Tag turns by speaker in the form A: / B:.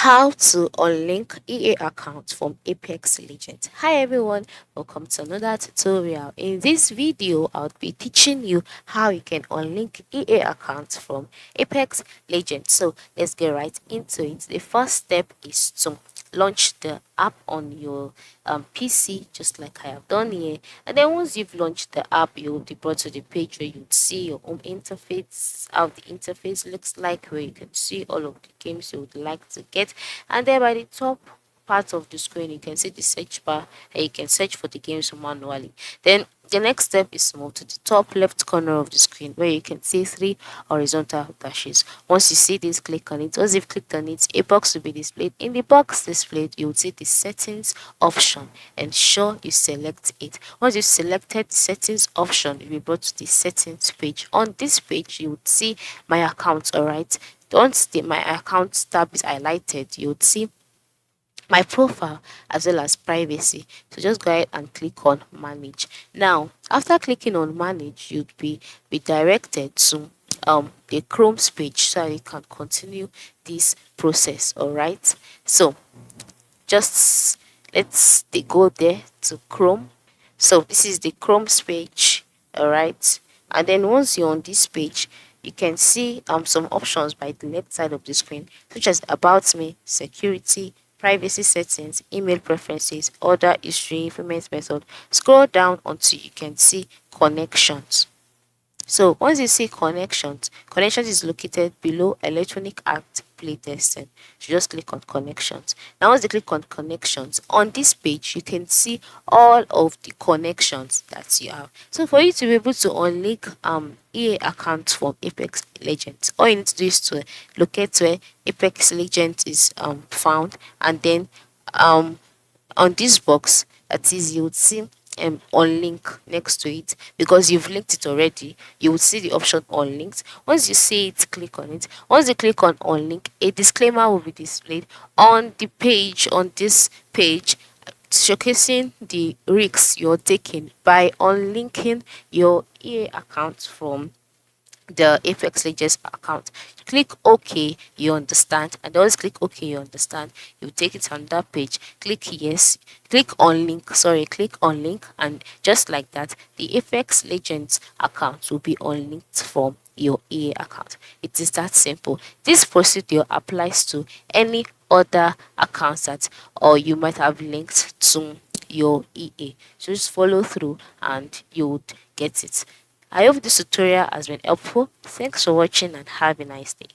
A: How to unlink EA account from Apex Legends. Hi everyone, welcome to another tutorial. In this video, I'll be teaching you how you can unlink EA account from Apex Legends. So let's get right into it. The first step is to launch the app on your PC, just like I have done here. And then once you've launched the app, you'll be brought to the page where you'd see your home interface, how the interface looks like, where you can see all of the games you would like to get. And then by the top part of the screen, you can see the search bar and you can search for the games manually. Then the next step is to move to the top left corner of the screen where you can see three horizontal dashes. Once you see this, click on it. Once you've clicked on it, a box will be displayed. In the box displayed, you will see the settings option. Ensure you select it. Once you've selected the settings option, you'll be brought to the settings page. On this page, you would see my account, alright? Once the my account tab is highlighted, you would see my profile as well as privacy. So just go ahead and click on manage. Now after clicking on manage, you'd be redirected to the Chrome's page so you can continue this process. All right, so just go there to Chrome. So this is the Chrome's page. All right, and then once you're on this page, you can see some options by the left side of the screen, such as about me, security, privacy settings, email preferences, order history, payment method. Scroll down until you can see connections. So once you see connections is located below electronic act playtesting. So just click on connections. Now once you click on connections, on this page you can see all of the connections that you have. So for you to be able to unlink EA accounts from Apex Legends, all you need to do is to locate where Apex Legends is found, and then on this box, that is, you would see on link next to it. Because you've linked it already, you would see the option on links. Once you see it, click on it. Once you click on link, a disclaimer will be displayed on the page, on this page, showcasing the risks you're taking by unlinking your EA account from the Apex Legends account. Click OK, you understand, and always click OK, you understand. You take it on that page. Click yes, click on link. Sorry, click on link, and just like that, the Apex Legends account will be unlinked from your EA account. It is that simple. This procedure applies to any other accounts that or you might have linked to your EA. So just follow through and you would get it. I hope this tutorial has been helpful. Thanks for watching and have a nice day.